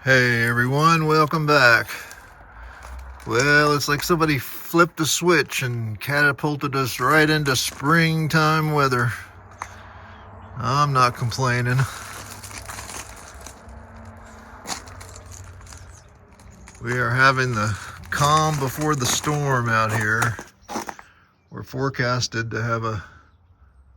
Hey everyone, welcome back. Well, it's like somebody flipped a switch and catapulted us right into springtime weather. I'm not complaining. We are having the calm before the storm out here. We're forecasted to have a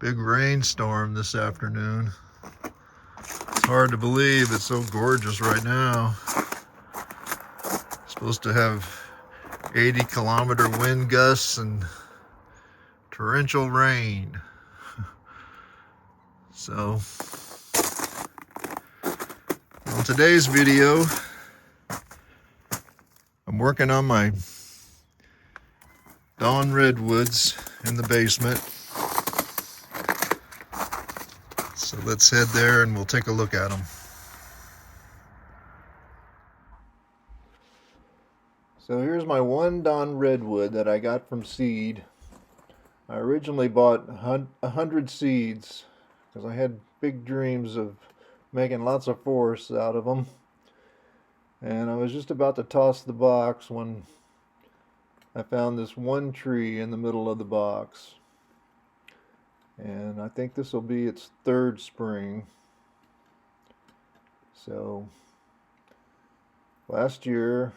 big rainstorm this afternoon. It's hard to believe, it's so gorgeous right now. Supposed to have 80-kilometer wind gusts and torrential rain. So, on today's video, I'm working on my dawn redwoods in the basement. So let's head there and we'll take a look at them. So here's my one dawn redwood that I got from seed. I originally bought 100 seeds because I had big dreams of making lots of forests out of them. And I was just about to toss the box when I found this one tree in the middle of the box. And I think this will be its third spring. So last year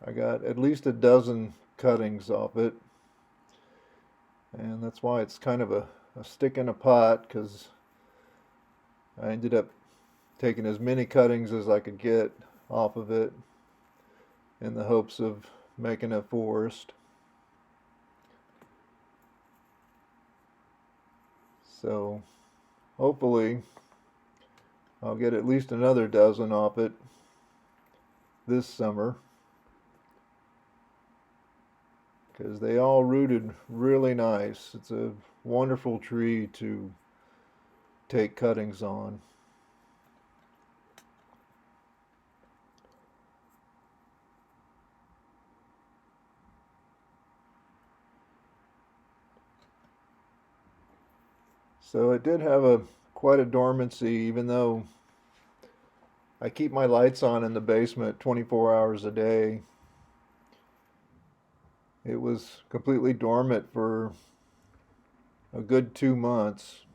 I got at least a dozen cuttings off it, and that's why it's kind of a stick in a pot, because I ended up taking as many cuttings as I could get off of it in the hopes of making a forest. So hopefully I'll get at least another dozen off it this summer, because they all rooted really nice. It's a wonderful tree to take cuttings on. So it did have quite a dormancy, even though I keep my lights on in the basement 24 hours a day. It was completely dormant for a good 2 months,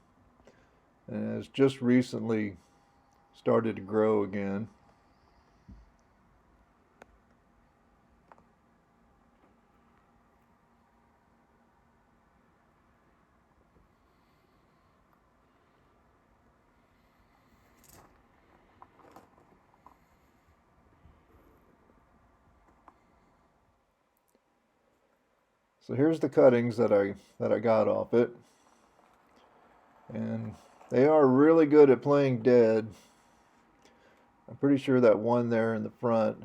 and has just recently started to grow again. So here's the cuttings that I got off it, and they are really good at playing dead. I'm pretty sure that one there in the front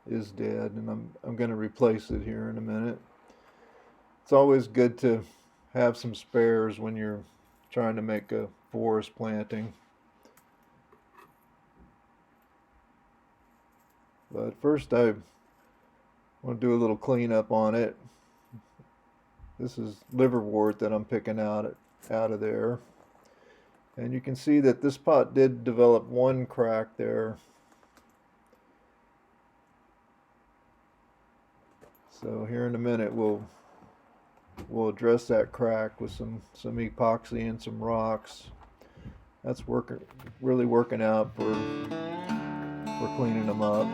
is dead, and I'm going to replace it here in a minute. It's always good to have some spares when you're trying to make a forest planting. But first I want to do a little cleanup on it. This is liverwort that I'm picking out of there. And you can see that this pot did develop one crack there. So here in a minute we'll address that crack with some epoxy and some rocks. That's really working out for cleaning them up.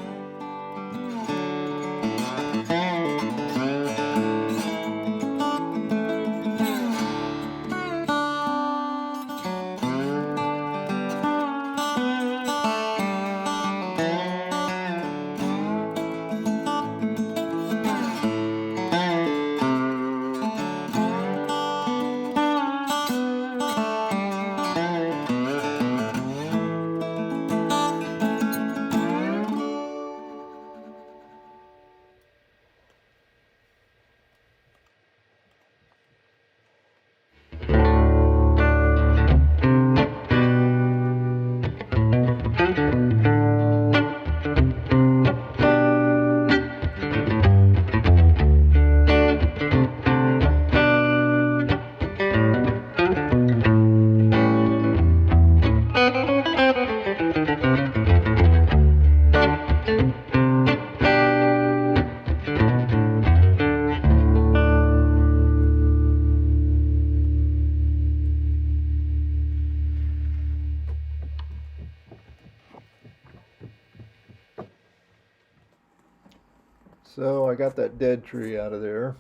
So I got that dead tree out of there,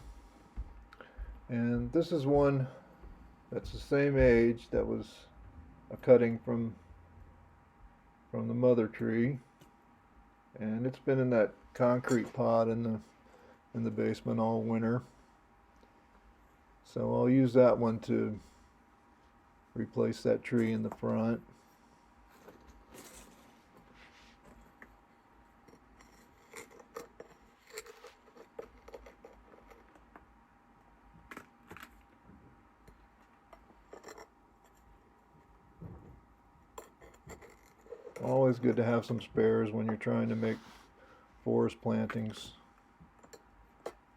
and this is one that's the same age that was a cutting from the mother tree, and it's been in that concrete pot in the basement all winter. So I'll use that one to replace that tree in the front. Always good to have some spares when you're trying to make forest plantings,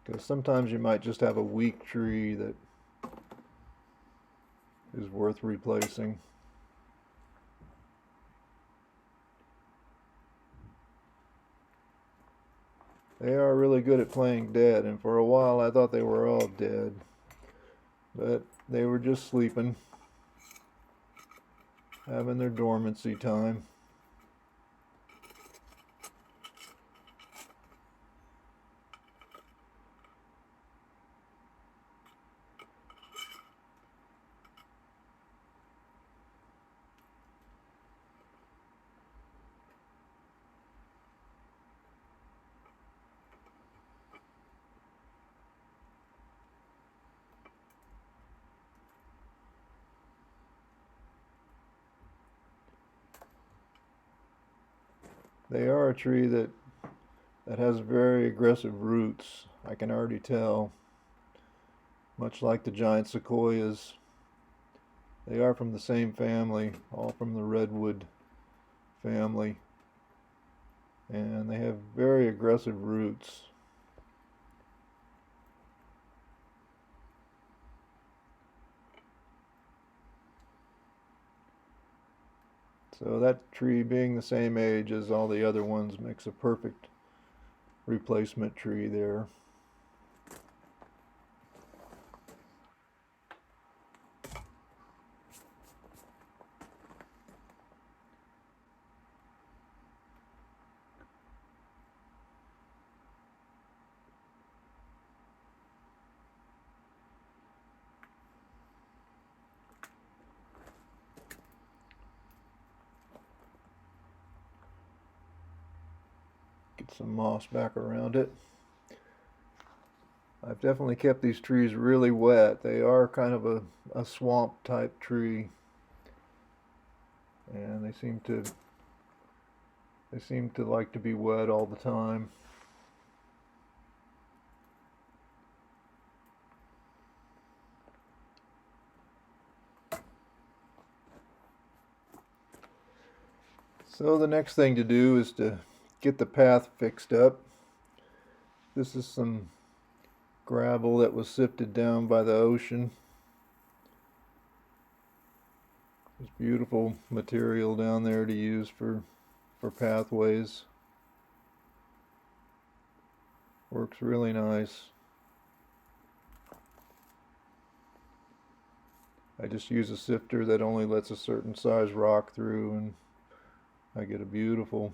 because sometimes you might just have a weak tree that is worth replacing. They are really good at playing dead, and for a while I thought they were all dead, but they were just sleeping, having their dormancy time. They are a tree that has very aggressive roots. I can already tell. Much like the giant sequoias, they are from the same family, all from the redwood family, and they have very aggressive roots. So that tree being the same age as all the other ones makes a perfect replacement tree there. Get some moss back around it. I've definitely kept these trees really wet. They are kind of a swamp type tree, and they seem to like to be wet all the time. So the next thing to do is to get the path fixed up. This is some gravel that was sifted down by the ocean. There's beautiful material down there to use for pathways. Works really nice. I just use a sifter that only lets a certain size rock through, and I get a beautiful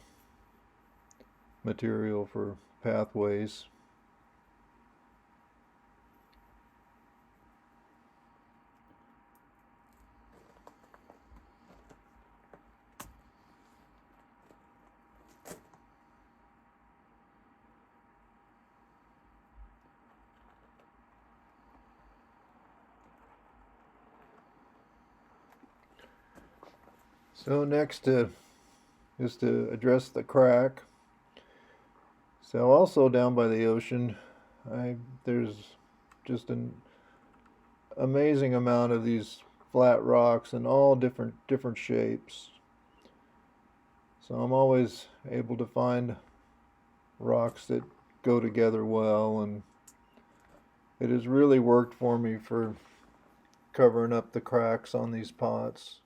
material for pathways. So next is to address the crack. So also down by the ocean, there's just an amazing amount of these flat rocks in all different shapes. So I'm always able to find rocks that go together well, and it has really worked for me for covering up the cracks on these pots.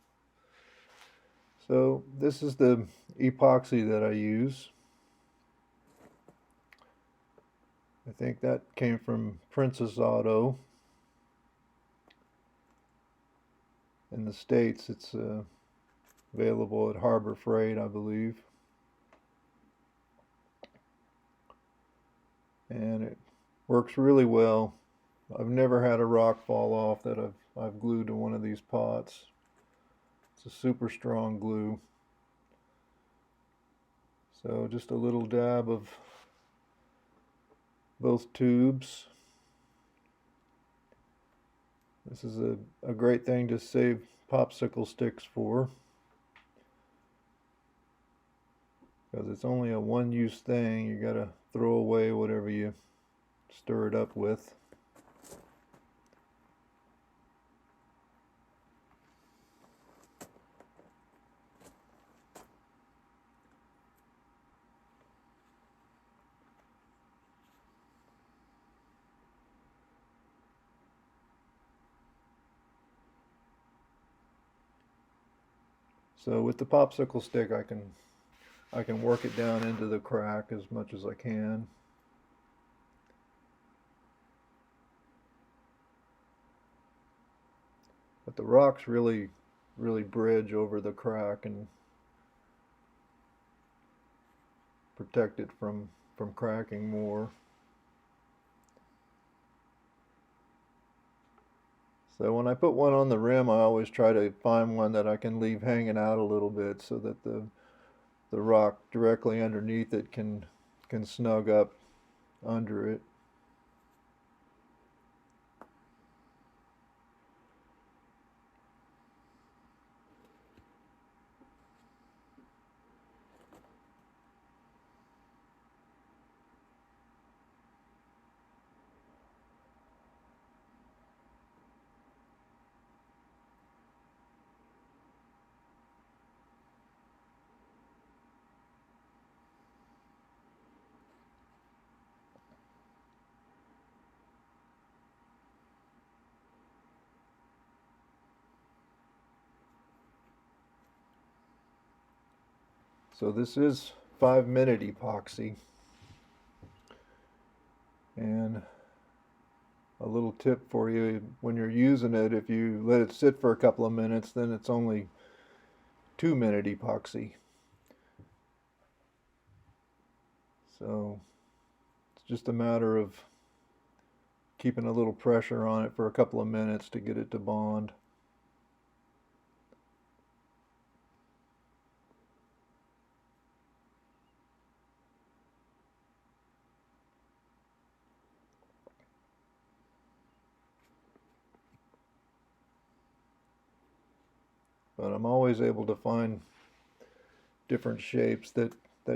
So this is the epoxy that I use. I think that came from Princess Auto. In the States, it's available at Harbor Freight, I believe. and it works really well. I've never had a rock fall off that I've glued to one of these pots. It's a super strong glue. So just a little dab of both tubes. This is a great thing to save popsicle sticks for, because it's only a one-use thing. You gotta throw away whatever you stir it up with. So with the popsicle stick, I can work it down into the crack as much as I can. But the rocks really bridge over the crack and protect it from cracking more. So when I put one on the rim, I always try to find one that I can leave hanging out a little bit so that the rock directly underneath it can snug up under it. So this is 5-minute epoxy. And a little tip for you, when you're using it, if you let it sit for a couple of minutes, then it's only 2-minute epoxy. So it's just a matter of keeping a little pressure on it for a couple of minutes to get it to bond. But I'm always able to find different shapes that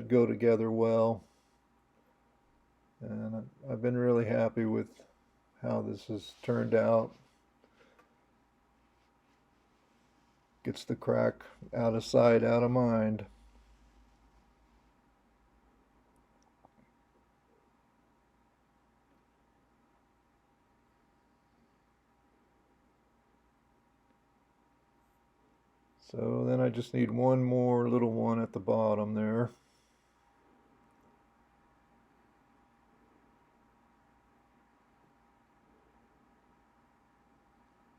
go together well. And I've been really happy with how this has turned out. Gets the crack out of sight, out of mind. So then I just need one more little one at the bottom there.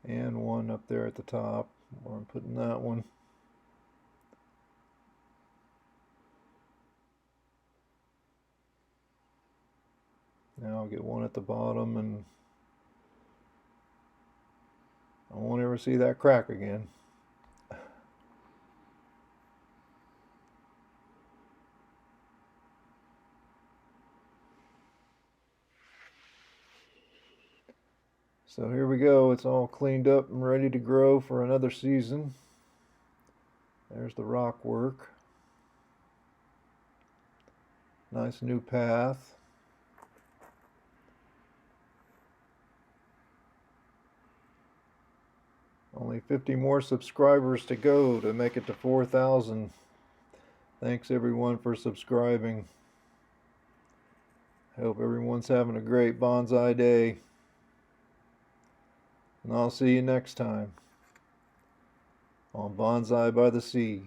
And one up there at the top where I'm putting that one. Now I'll get one at the bottom, and I won't ever see that crack again. So here we go. It's all cleaned up and ready to grow for another season. There's the rock work. Nice new path. Only 50 more subscribers to go to make it to 4,000. Thanks everyone for subscribing. I hope everyone's having a great bonsai day. And I'll see you next time on Bonsai by the Sea.